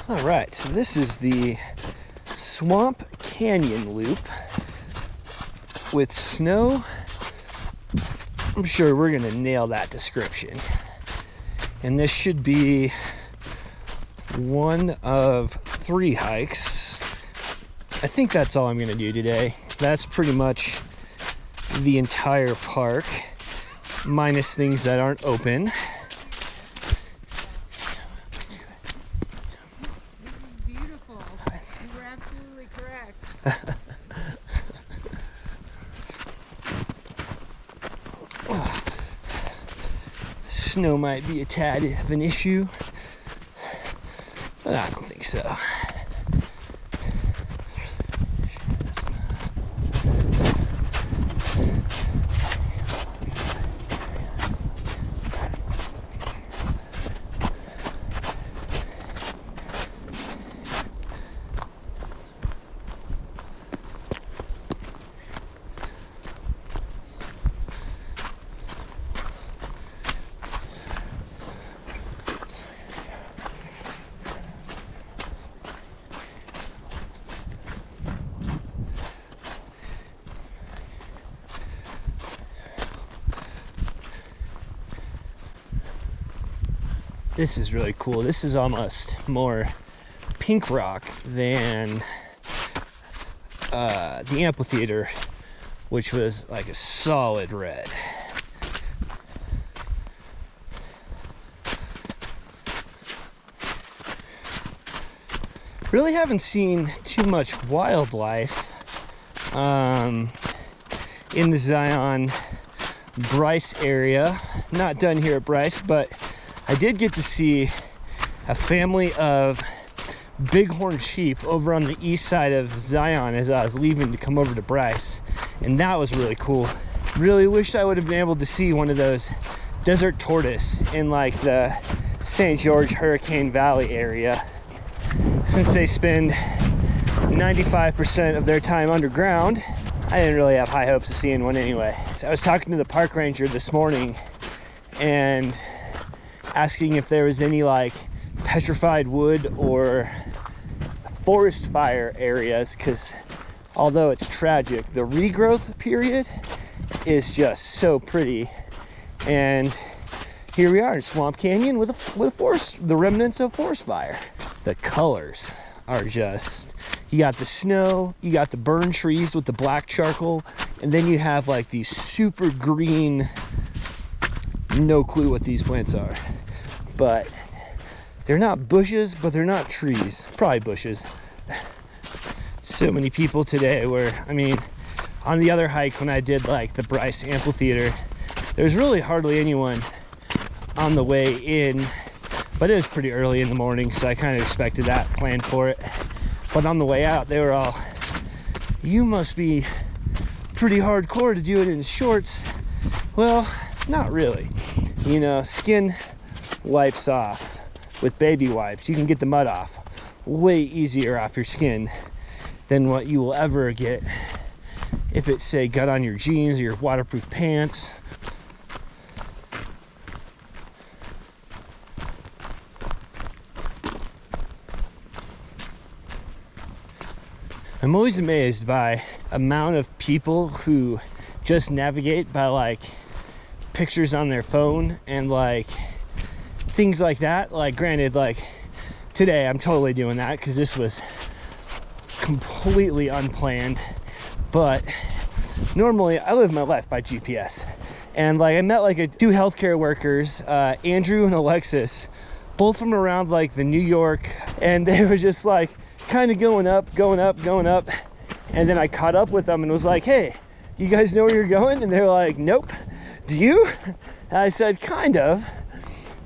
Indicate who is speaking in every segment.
Speaker 1: All right, so this is the Swamp Canyon Loop with snow. I'm sure we're gonna nail that description. And this should be one of 3 hikes. I think that's all I'm gonna do today. That's pretty much the entire park, minus things that aren't open. Snow might be a tad of an issue, but I don't think so. This is really cool. This is almost more pink rock than the amphitheater, which was like a solid red. Really haven't seen too much wildlife in the Zion Bryce area. Not done here at Bryce, but I did get to see a family of bighorn sheep over on the east side of Zion as I was leaving to come over to Bryce, and that was really cool. Really wish I would have been able to see one of those desert tortoise in like the St. George Hurricane Valley area, since they spend 95% of their time underground. I didn't really have high hopes of seeing one anyway. So I was talking to the park ranger this morning and asking if there was any like petrified wood or forest fire areas, because although it's tragic, the regrowth period is just so pretty. And here we are in Swamp Canyon with the remnants of forest fire. The colors are just, you got the snow, you got the burned trees with the black charcoal, and then you have like these super green, no clue what these plants are, but they're not bushes, but they're not trees. Probably bushes. So many people today were, I mean, on the other hike when I did like the Bryce amphitheater, there's really hardly anyone on the way in, but it was pretty early in the morning, so I kind of expected that, planned for it. But on the way out, they were all, you must be pretty hardcore to do it in shorts. Well, not really. You know, skin wipes off with baby wipes. You can get the mud off way easier off your skin than what you will ever get if it, say, got on your jeans or your waterproof pants. I'm always amazed by amount of people who just navigate by like pictures on their phone and like things like that. Like, granted, like today I'm totally doing that because this was completely unplanned, but normally I live my life by GPS. And like I met like 2 healthcare workers, Andrew and Alexis, both from around like the New York, and they were just like kind of going up, and then I caught up with them and was like, hey, you guys know where you're going? And they were like, nope. Do you? And I said, kind of.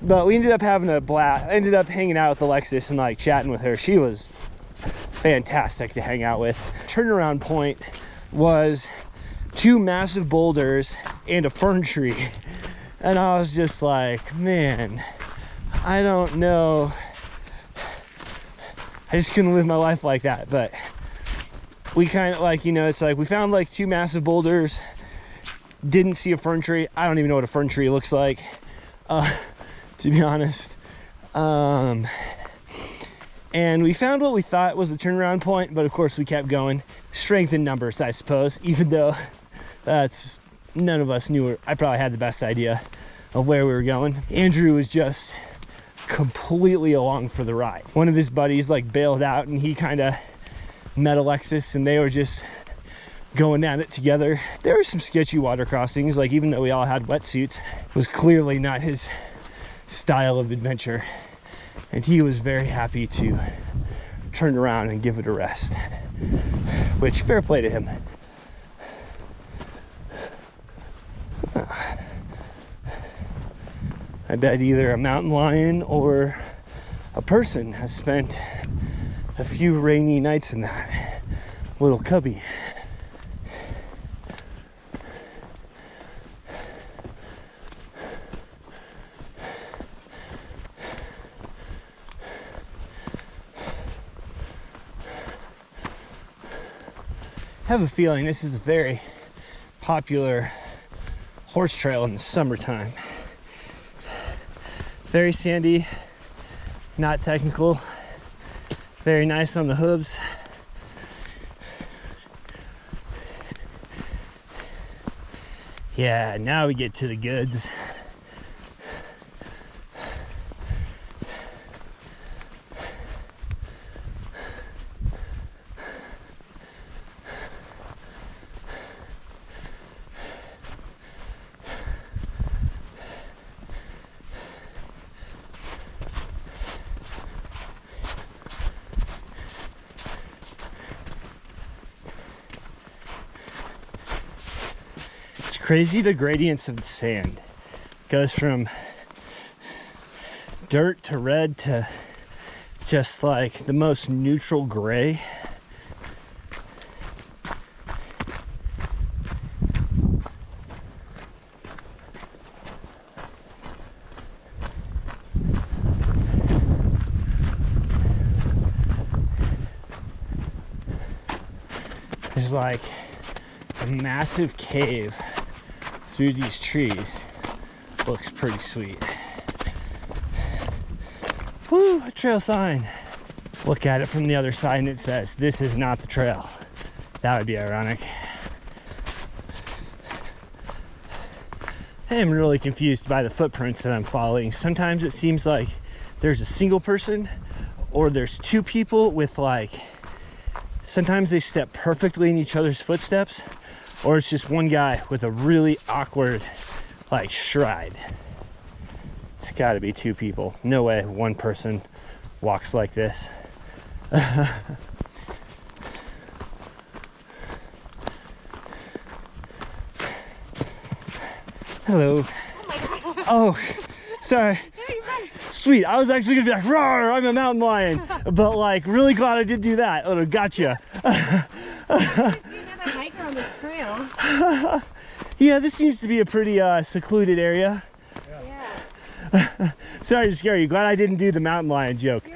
Speaker 1: But we ended up having a blast. I ended up hanging out with Alexis and like chatting with her. She was fantastic to hang out with. Turnaround point was 2 massive boulders and a fern tree, and I was just like, man, I don't know, I just couldn't live my life like that. But we kind of like, you know, it's like we found like 2 massive boulders, didn't see a fern tree. I don't even know what a fern tree looks like, to be honest. And we found what we thought was the turnaround point, but of course we kept going. Strength in numbers, I suppose, even though none of us knew. I probably had the best idea of where we were going. Andrew was just completely along for the ride. One of his buddies like bailed out and he kind of met Alexis and they were just going at it together. There were some sketchy water crossings, like even though we all had wetsuits, it was clearly not his style of adventure. And he was very happy to turn around and give it a rest, which fair play to him. I bet either a mountain lion or a person has spent a few rainy nights in that little cubby. I have a feeling this is a very popular horse trail in the summertime. Very sandy, not technical, very nice on the hooves. Yeah, now we get to the goods. Crazy the gradients of the sand. Goes from dirt to red to just like the most neutral gray. There's like a massive cave through these trees. Looks pretty sweet. Woo, a trail sign. Look at it from the other side and it says, "This is not the trail." That would be ironic. I am really confused by the footprints that I'm following. Sometimes it seems like there's a single person or there's two people with like, sometimes they step perfectly in each other's footsteps, or it's just one guy with a really awkward like stride. It's gotta be two people. No way one person walks like this. Hello.
Speaker 2: Oh my God.
Speaker 1: Oh, sorry. Sweet, I was actually gonna be like, roar, I'm a mountain lion. But like, really glad I did do that. Oh, gotcha.
Speaker 2: Hiker on this trail.
Speaker 1: Yeah, this seems to be a pretty secluded area.
Speaker 2: Yeah.
Speaker 1: Sorry to scare you. Glad I didn't do the mountain lion joke.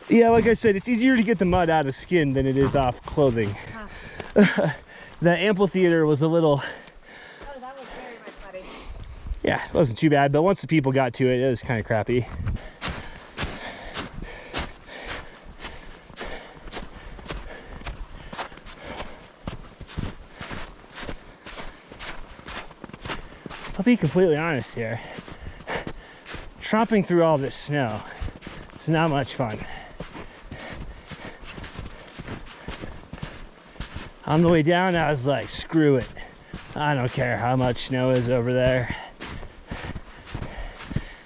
Speaker 1: Yeah, like I said, it's easier to get the mud out of skin than it is off clothing.
Speaker 2: Huh.
Speaker 1: The amphitheater was a little...
Speaker 2: Oh, that was very much muddy.
Speaker 1: Yeah, it wasn't too bad, but once the people got to it, it was kind of crappy. I'll be completely honest here. Tromping through all this snow is not much fun. On the way down, I was like, screw it. I don't care how much snow is over there.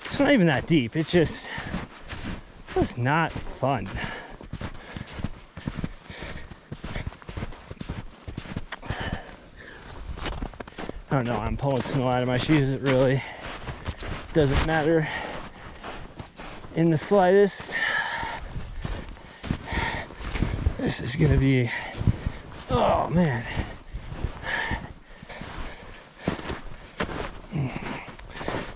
Speaker 1: It's not even that deep. It's just, it's not fun. I don't know, I'm pulling snow out of my shoes. It really doesn't matter in the slightest. This is gonna be, oh man.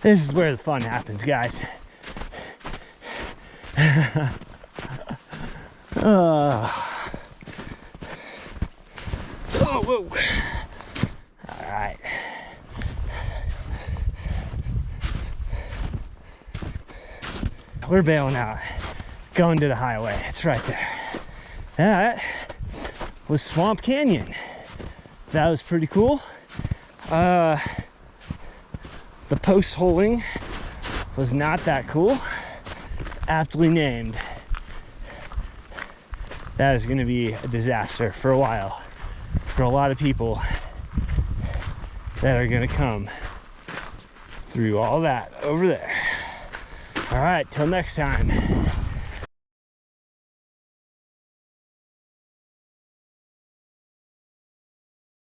Speaker 1: This is where the fun happens, guys. Oh, whoa. All right. we're bailing out, going to the highway. It's right there. That was Swamp Canyon. That was pretty cool. The post holing was not that cool. Aptly named. That is going to be a disaster for a while for a lot of people that are going to come through all that over there. All right, till next time.